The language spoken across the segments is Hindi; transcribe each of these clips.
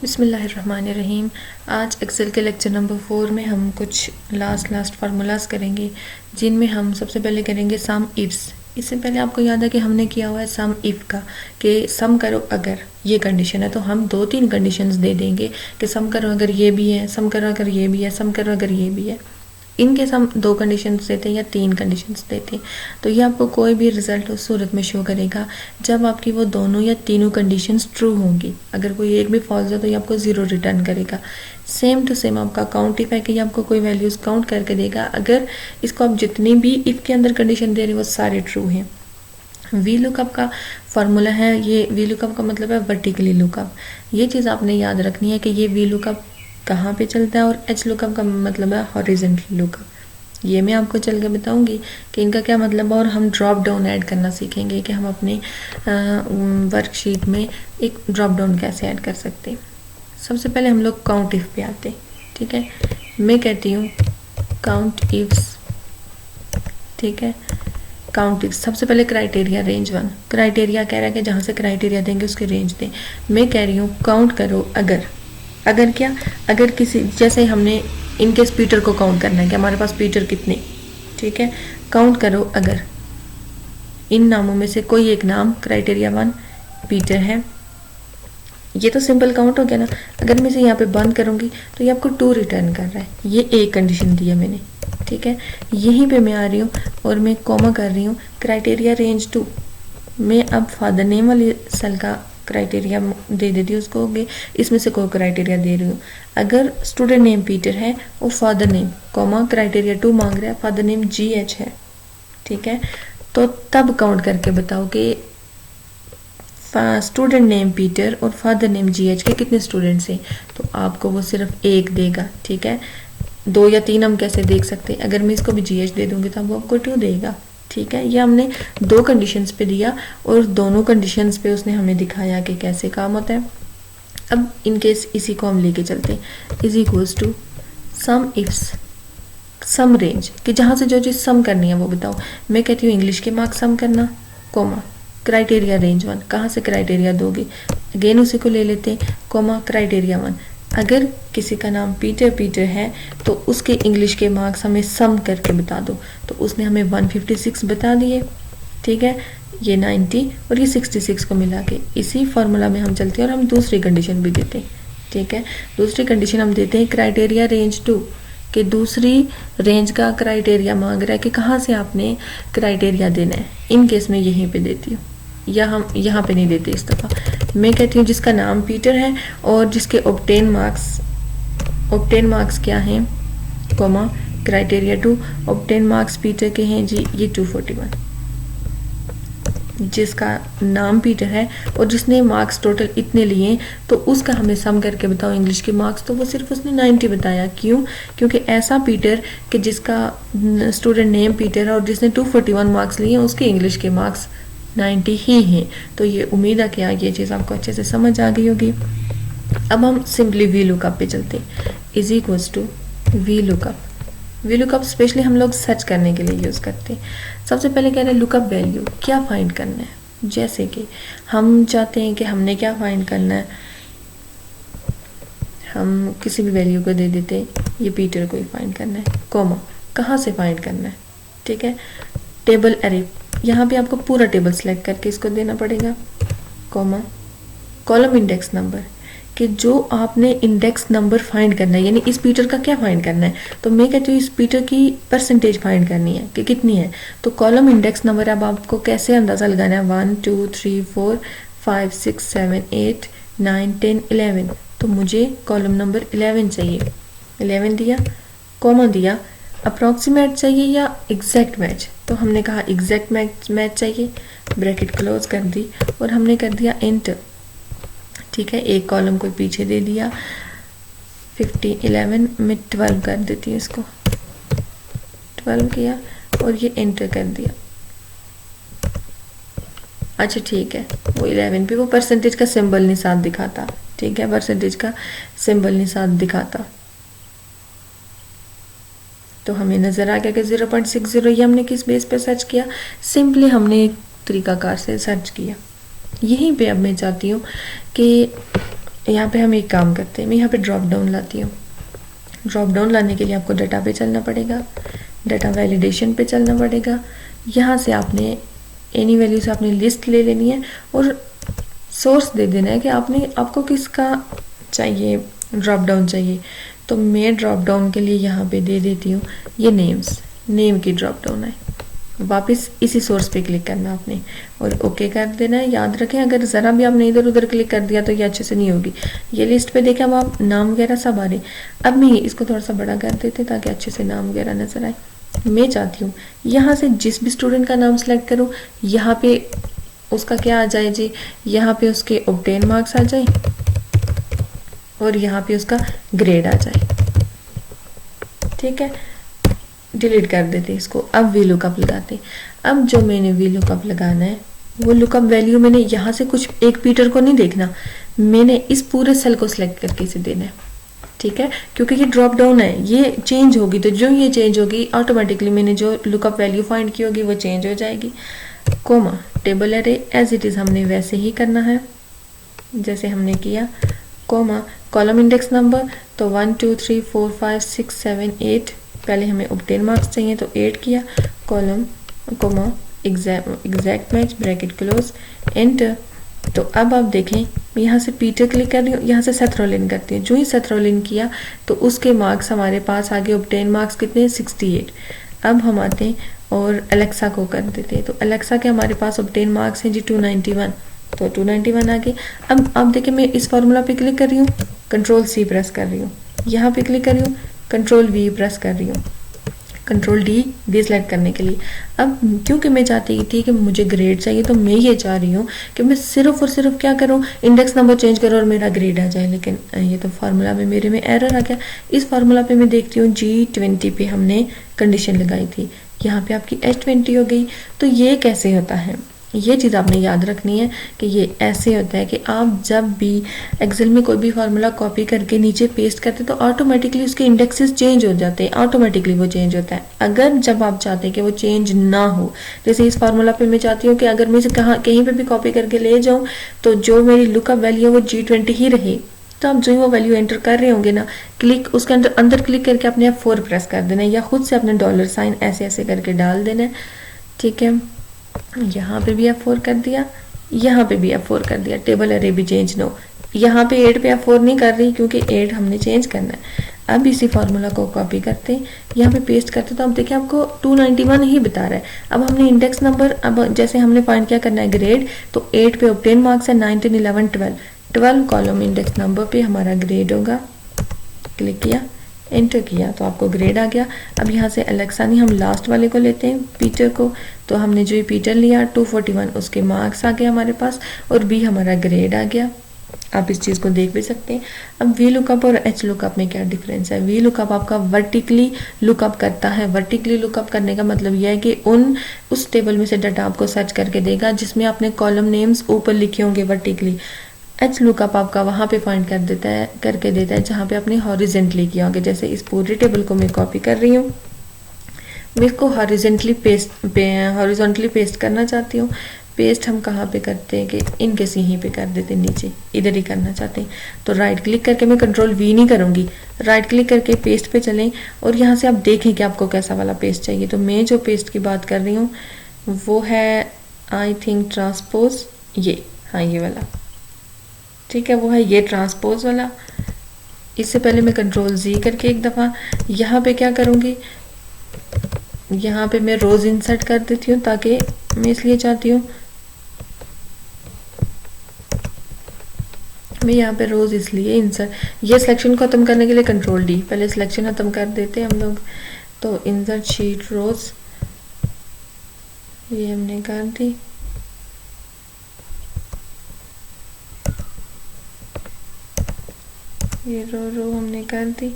बिस्मिल्लाहिर्रहमानिर्रहीम। आज एक्सेल के लेक्चर नंबर 4 में हम कुछ लास्ट फार्मूलाज करेंगे, जिनमें हम सबसे पहले करेंगे सम इफ्स। इससे पहले आपको याद है कि हमने किया हुआ है सम इफ का, कि सम करो अगर ये कंडीशन है, तो हम 2-3 कंडीशंस दे देंगे कि सम करो अगर ये भी है, सम करो अगर ये भी है, सम करो अगर ये भी है। इनकेस हम 2 कंडीशंस देते हैं या 3 कंडीशंस देते हैं, तो ये आपको कोई भी रिजल्ट उस सूरत में शो करेगा जब आपकी वो दोनों या तीनों कंडीशंस ट्रू होंगी। अगर कोई एक भी फॉल्स है तो ये आपको 0 रिटर्न करेगा। सेम टू सेम आपका काउंट इफ है कि ये आपको कोई वैल्यूज काउंट करके देगा अगर इसको आप जितनी भी इफ के अंदर कंडीशन दे रहे हो वो सारे ट्रू हैं। वी लुकअप का फॉर्मूला है, ये वी लुकअप का मतलब है वर्टिकली लुकअप। ये चीज़ आपने याद रखनी है कि ये वी लुकअप कहाँ पे चलता है, और एच लुकअप का मतलब है हॉरिजॉन्टल लुकअप। ये मैं आपको चल के बताऊंगी कि इनका क्या मतलब है, और हम ड्रॉप डाउन ऐड करना सीखेंगे कि हम अपने वर्कशीट में एक ड्रॉप डाउन कैसे ऐड कर सकते हैं। सबसे पहले हम लोग काउंट इफ पे आते हैं, ठीक है। मैं कहती हूँ काउंट इफ्स, ठीक है। काउंट इफ्स सबसे पहले क्राइटेरिया रेंज 1। क्राइटेरिया कह रहा है कि जहाँ से क्राइटेरिया देंगे उसके रेंज दें। मैं कह रही हूँ काउंट करो अगर क्या, अगर किसी, जैसे हमने इनकेस पीटर को काउंट करना है कि हमारे पास पीटर कितने, ठीक है। काउंट करो अगर इन नामों में से कोई एक नाम क्राइटेरिया 1 पीटर है। ये तो सिंपल काउंट हो गया ना। अगर मैं इसे यहाँ पे बंद करूंगी तो ये आपको 2 रिटर्न कर रहा है। ये एक कंडीशन दी है मैंने, ठीक है। यहीं पे मैं आ रही हूँ और मैं कॉमा कर रही हूँ क्राइटेरिया रेंज 2। मैं अब फादर नेम वाली सेल का क्राइटेरिया दे देती हूँ उसको, इसमें से कोई क्राइटेरिया दे रही हूँ। अगर स्टूडेंट नेम पीटर है और फादर नेम कॉमा क्राइटेरिया 2 मांग रहा है, फादर नेम GH है, ठीक है। तो तब काउंट करके बताओ कि स्टूडेंट नेम पीटर और फादर नेम GH के कितने स्टूडेंट्स हैं। तो आपको वो सिर्फ एक देगा, ठीक है। 2 या 3 हम कैसे देख सकते हैं, अगर मैं इसको भी GH दे दूंगी तो वो आपको 2 देगा, ठीक है। ये हमने 2 कंडीशंस पे दिया और दोनों कंडीशंस पे उसने हमें दिखाया कि कैसे काम होता है। अब इन केस इसी को हम लेके चलते हैं, is equals to sumifs, sum range, कि जहाँ से जो चीज़ सम करनी है वो बताओ। मैं कहती हूँ इंग्लिश के मार्क्स सम करना, कोमा क्राइटेरिया रेंज 1, कहाँ से क्राइटेरिया दोगे, अगेन उसी को ले लेते हैं, कोमा क्राइटेरिया 1। अगर किसी का नाम पीटर है तो उसके इंग्लिश के मार्क्स हमें सम करके बता दो। तो उसने हमें 156 बता दिए, ठीक है। ये 90 और ये 66 को मिला के इसी फॉर्मूला में हम चलते हैं और हम दूसरी कंडीशन भी देते हैं, ठीक है। दूसरी कंडीशन हम देते हैं क्राइटेरिया रेंज 2, कि दूसरी रेंज का क्राइटेरिया मांग रहा है कि कहाँ से आपने क्राइटेरिया देना है। इन केस में यहीं पे देती हूँ, या हम यहाँ पे नहीं देते इस दफ़ा। मैं कहती हूँ जिसका नाम पीटर है और जिसके ऑब्टेन मार्क्स क्या हैं, comma criteria 2, obtain marks Peter के हैं जी ये 241। जिसका नाम पीटर है और जिसने मार्क्स टोटल इतने लिए तो उसका हमें सम करके बताओ इंग्लिश के मार्क्स। तो वो सिर्फ उसने 90 बताया। क्यों? क्योंकि ऐसा पीटर कि जिसका स्टूडेंट नेम पीटर है और जिसने 241 मार्क्स लिए उसके इंग्लिश के मार्क्स 90 ही हैं। तो ये उम्मीद है कि ये चीज़ आपको अच्छे से समझ आ गई होगी। अब हम सिंपली वी लुकअप पे चलते हैं, is equals to V lookup. V lookup specially हम लोग सर्च करने के लिए यूज़ करते हैं। सबसे पहले कह रहे हैं लुकअप वैल्यू, क्या फाइंड करना है। जैसे कि हम चाहते हैं कि हमने क्या फाइंड करना है, हम किसी भी वैल्यू को दे देते हैं, ये पीटर को ही फाइंड करना है, कोमा कहाँ से फाइंड करना है, ठीक है। टेबल अरे, यहाँ पे आपको पूरा टेबल सेलेक्ट करके इसको देना पड़ेगा, कोमा कॉलम इंडेक्स नंबर, कि जो आपने इंडेक्स नंबर फाइंड करना है, यानी इस पीटर का क्या फाइंड करना है। तो मैं कहती हूँ इस पीटर की परसेंटेज फाइंड करनी है कि कितनी है। तो कॉलम इंडेक्स नंबर अब आपको कैसे अंदाज़ा लगाना है, 1 2 3 4 5 6 7 8 9 10 11। तो मुझे कॉलम नंबर 11 चाहिए। 11 दिया, कॉमा दिया, अप्रॉक्सीमेट चाहिए या एग्जैक्ट मैच। तो हमने कहा एग्जैक्ट मैच चाहिए, ब्रैकेट क्लोज कर दी और हमने कर दिया एंटर, ठीक है। एक कॉलम को पीछे दे दिया, 50 11 में 12 कर देती हूँ इसको, 12 किया और ये एंटर कर दिया। अच्छा ठीक है, वो 11 पे वो परसेंटेज का सिंबल नहीं साथ दिखाता, ठीक है, परसेंटेज का सिंबल नहीं साथ दिखाता। तो हमें नजर आ गया कि 0.60। ये हमने किस बेस पे सर्च किया, सिंपली हमने एक तरीकाकार से सर्च किया। यहीं पे अब मैं चाहती हूँ कि यहाँ पे हम एक काम करते हैं, मैं यहाँ पे ड्रॉप डाउन लाती हूँ। ड्रॉप डाउन लाने के लिए आपको डाटा पे चलना पड़ेगा, डाटा वैलिडेशन पे चलना पड़ेगा। यहाँ से आपने एनी वैल्यू से आपने लिस्ट ले लेनी है और सोर्स दे देना है कि आपको किसका चाहिए, ड्रॉप डाउन चाहिए। तो मैं ड्रॉप डाउन के लिए यहाँ पे दे देती हूँ ये नेम्स, नेम की ड्रॉप डाउन है। वापस इसी सोर्स पे क्लिक करना आपने और ओके कर देना है। याद रखें अगर ज़रा भी आपने इधर उधर क्लिक कर दिया तो ये अच्छे से नहीं होगी। ये लिस्ट पे देखें अब आप नाम वगैरह सब आ रहे। अब मैं इसको थोड़ा सा बड़ा कर देते ताकि अच्छे से नाम वगैरह नजर आए। मैं चाहती हूँ यहाँ से जिस भी स्टूडेंट का नाम सेलेक्ट करूँ, यहाँ पे उसका क्या आ जाए जी, यहाँ पे उसके ऑब्टेन मार्क्स आ जाए और यहाँ पे उसका ग्रेड आ जाए। ठीक है, डिलीट कर देते इसको। अब वी लुकअप लगाते। अब जो मैंने वी लुकअप लगाना है वो लुकअप वैल्यू मैंने यहाँ से कुछ एक पीटर को नहीं देखना, मैंने इस पूरे सेल को सिलेक्ट करके इसे देना है। ठीक है, क्योंकि ये ड्रॉप डाउन है, ये चेंज होगी तो जो ये चेंज होगी ऑटोमेटिकली मैंने जो लुकअप वैल्यू फाइंड की होगी वो चेंज हो जाएगी। Comma table array as it is हमने वैसे ही करना है जैसे हमने किया। कोमा कॉलम इंडेक्स नंबर, तो 1 2 3 4 5 6 7 8, पहले हमें ऑब्टेन मार्क्स चाहिए तो 8 किया। Column comma exact match bracket close enter. तो अब आप देखें मैं यहाँ से पीटर क्लिक कर रही हूँ, यहाँ से सेथ रोलिन करती हूँ। जो ही सेथ रोलिन किया तो उसके मार्क्स हमारे पास आगे ऑब्टेन मार्क्स कितने 68। अब हम आते हैं और अलेक्सा को कर देते हैं। तो अलेक्सा के हमारे पास ऑब्टेन मार्क्स हैं जी 291, तो 291 आ गए। अब देखिए मैं इस फार्मूला पे क्लिक कर रही हूँ, कंट्रोल सी प्रेस कर रही हूँ, यहाँ पे क्लिक कर रही हूँ, कंट्रोल वी प्रेस कर रही हूँ, कंट्रोल डी सेलेक्ट करने के लिए। अब क्योंकि मैं चाहती थी कि मुझे ग्रेड चाहिए तो मैं ये चाह रही हूँ कि मैं सिर्फ और सिर्फ क्या करूँ, इंडेक्स नंबर चेंज करूँ और मेरा ग्रेड आ जाए। लेकिन ये तो फार्मूला में मेरे में एरर आ गया। इस फार्मूला पे मैं देखती हूँ G20 पे हमने कंडीशन लगाई थी, यहाँ पे आपकी H20 हो गई। तो ये कैसे होता है, ये चीज़ आपने याद रखनी है कि ये ऐसे होता है कि आप जब भी एक्सेल में कोई भी फार्मूला कॉपी करके नीचे पेस्ट करते तो ऑटोमेटिकली उसके इंडेक्सेस चेंज हो जाते हैं, ऑटोमेटिकली वो चेंज होता है। अगर जब आप चाहते हैं कि वो चेंज ना हो, जैसे इस फार्मूला पे मैं चाहती हूँ कि अगर मैं इसे कहीं पे भी कॉपी करके ले जाऊँ तो जो मेरी लुकअप वैल्यू है वो G20 ही रहे। तो आप जो ही वो वैल्यू एंटर कर रहे होंगे ना, क्लिक उसके अंदर क्लिक करके अपने F4 प्रेस कर देना है या खुद से अपने डॉलर साइन ऐसे ऐसे करके डाल देना है। ठीक है, यहाँ पे भी F4 कर दिया, यहाँ पे भी F4 कर दिया। टेबल अरे भी चेंज नो, यहाँ पे 8 पे F4 नहीं कर रही क्योंकि 8 हमने चेंज करना है। अब इसी फार्मूला को कॉपी करते हैं, यहाँ पे पेस्ट करते तो अब देखिए आपको 291 ही बता रहा है। अब हमने इंडेक्स नंबर, अब जैसे हमने फाइंड क्या करना है ग्रेड, तो 8 पे ऑब्टेन मार्क्स है, 9 10 11 12 कॉलम इंडेक्स नंबर पे हमारा ग्रेड होगा। क्लिक किया, एंटर किया तो आपको ग्रेड आ गया। अब यहाँ से अलेक्सा नहीं, हम लास्ट वाले को लेते हैं पीटर को। तो हमने जो पीटर लिया 241, उसके मार्क्स आ गए हमारे पास और बी हमारा ग्रेड आ गया। आप इस चीज़ को देख भी सकते हैं। अब वी लुकअप और एच लुकअप में क्या डिफरेंस है। वी लुकअप आपका वर्टिकली लुकअप करता है। वर्टिकली लुकअप करने का मतलब यह है कि उस टेबल में से डाटा आपको सर्च करके देगा जिसमें आपने कॉलम नेम्स ऊपर लिखे होंगे वर्टिकली। एच लुकअप आपका वहाँ पे फाइंड करके देता है जहाँ पे आपने हॉरिजेंटली किया होगा। जैसे इस पूरे टेबल को मैं कॉपी कर रही हूँ, मैं इसको हॉरिजेंटली पेस्ट करना चाहती हूँ। पेस्ट हम कहाँ पे करते हैं कि इनके से यहीं पे कर देते हैं, नीचे इधर ही करना चाहते हैं। तो राइट क्लिक करके मैं कंट्रोल वी नहीं करूँगी, राइट क्लिक करके पेस्ट पे चलें और यहाँ से आप देखें कि आपको कैसा वाला पेस्ट चाहिए। तो मैं जो पेस्ट की बात कर रही हूँ वो है आई थिंक ट्रांसपोज, ये हाँ ये वाला, ठीक है वो है ये ट्रांसपोज वाला। इससे पहले मैं कंट्रोल जी करके एक दफ़ा यहाँ पे क्या करूँगी, यहाँ पे मैं रोज इंसर्ट कर देती हूँ ताकि मैं इसलिए चाहती हूँ मैं यहाँ पे रोज इसलिए इंसर्ट, ये सिलेक्शन को खत्म करने के लिए कंट्रोल डी, पहले सिलेक्शन खत्म कर देते हैं हम लोग। तो इंसर्ट शीट रोज ये हमने कर दी। ये रो हमने कर दी।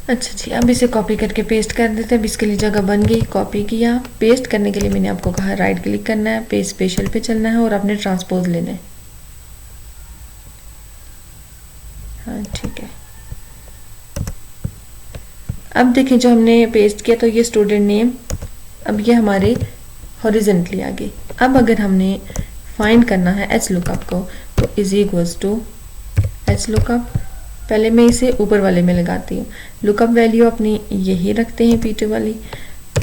अच्छा जी, अब इसे कॉपी करके पेस्ट कर देते हैं। अब इसके लिए जगह बन गई, कॉपी किया। पेस्ट करने के लिए मैंने आपको कहा राइट क्लिक करना है, पेस्ट स्पेशल पे चलना है और आपने ट्रांसपोज लेना है। हाँ ठीक है, अब देखें जो हमने पेस्ट किया तो ये स्टूडेंट नेम, अब ये हमारे हॉरिजेंटली आ गई। अब अगर हमने फाइंड करना है एच लुकअप को तो is equals to H lookup, पहले मैं इसे ऊपर वाले में लगाती हूँ, लुकअप वैल्यू अपनी यही रखते हैं P2 वाली,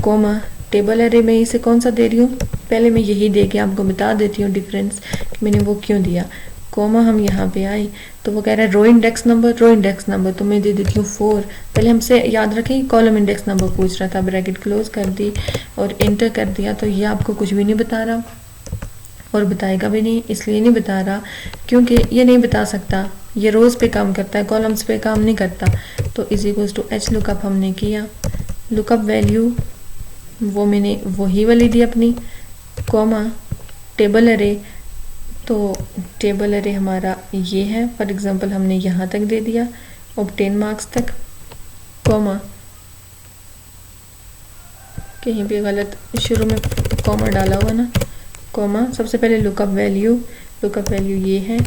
कोमा टेबल एरे में इसे कौन सा दे रही हूँ, पहले मैं यही दे के आपको बता देती हूँ डिफरेंस कि मैंने वो क्यों दिया। कोमा हम यहाँ पे आए तो वो कह रहा है रो इंडेक्स नंबर तो मैं दे देती हूँ 4। पहले हमसे याद रखें कॉलम इंडेक्स नंबर पूछ रहा था, ब्रैकेट क्लोज कर दी और एंटर कर दिया, तो ये आपको कुछ भी नहीं बता रहा और बताएगा भी नहीं, इसलिए नहीं बता रहा क्योंकि ये नहीं बता सकता, ये रोज पे काम करता है, कॉलम्स पे काम नहीं करता। तो is equals to H lookup हमने किया, लुकअप वैल्यू वो मैंने वही वाली दी अपनी, कॉमा टेबल अरे, तो टेबल अरे हमारा ये है, फॉर एग्जांपल हमने यहाँ तक दे दिया ऑब्टेन मार्क्स तक, कॉमा कहीं भी गलत शुरू में कॉमा डाला हुआ ना, कॉमा सबसे पहले लुकअप वैल्यू ये है,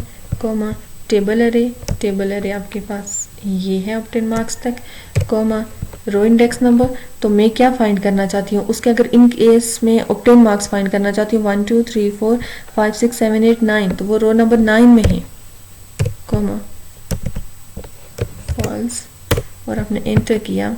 कॉमा टेबल अरे आपके पास ये है ऑब्टेन मार्क्स तक, कॉमा रो इंडेक्स नंबर, तो मैं क्या फाइंड करना चाहती हूँ उसके, अगर इन केस में ऑब्टेन मार्क्स फाइंड करना चाहती हूँ 1 2 3 4 5 6 7 8 9, तो वो रो नंबर 9 में है, कॉमा फॉल्स, और आपने एंटर किया।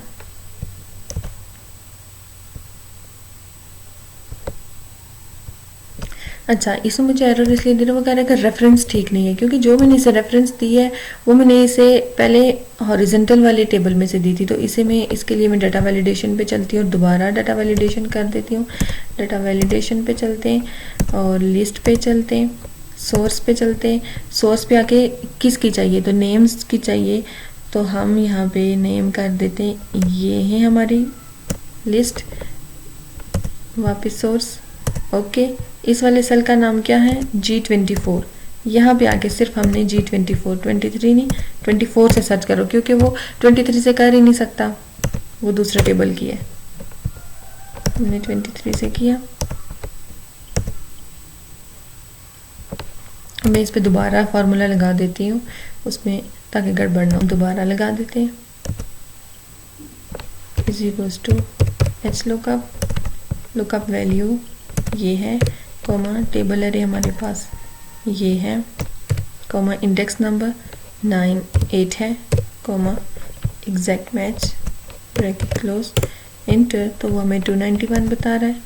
अच्छा, इसमें मुझे एरर इसलिए दे रहा है, वो कह रहा है कि रेफरेंस ठीक नहीं है, क्योंकि जो मैंने इसे रेफरेंस दी है वो मैंने इसे पहले हॉरिजेंटल वाले टेबल में से दी थी, तो इसे मैं इसके लिए मैं डाटा वैलिडेशन पे चलती हूँ और दोबारा डाटा वैलिडेशन कर देती हूँ। डाटा वैलिडेशन पे चलते हैं और लिस्ट पे चलते हैं, सोर्स पे चलते हैं, सोर्स पे आके किसकी चाहिए, तो नेम्स की चाहिए, तो हम यहाँ पे नेम कर देते हैं, ये है हमारी लिस्ट, वापस सोर्स, ओके। इस वाले सेल का नाम क्या है, G24, यहाँ पे आके सिर्फ हमने G24, 23 नहीं 24 से सर्च करो, क्योंकि वो 23 से कर ही नहीं सकता, वो दूसरे टेबल की है, हमने 23 से किया। मैं इस पे दोबारा फार्मूला लगा देती हूँ उसमें, ताकि गड़बड़ ना हो, दोबारा लगा देते हैं, is equals to H lookup value ये है, कॉमा टेबल अरे हमारे पास ये है, कॉमा इंडेक्स नंबर 9 8 है, comma exact match bracket close enter, तो वो हमें 291 बता रहा है।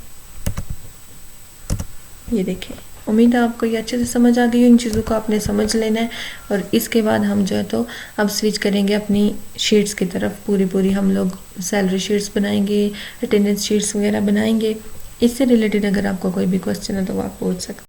ये देखें, उम्मीद है आपको ये अच्छे से समझ आ गई, इन चीज़ों को आपने समझ लेना है, और इसके बाद हम जो है तो अब स्विच करेंगे अपनी शीट्स की तरफ, पूरी हम लोग सैलरी शीट्स बनाएंगे, अटेंडेंस शीट्स वगैरह बनाएंगे। इससे रिलेटेड अगर आपको कोई भी क्वेश्चन है तो आप पूछ सकते हैं।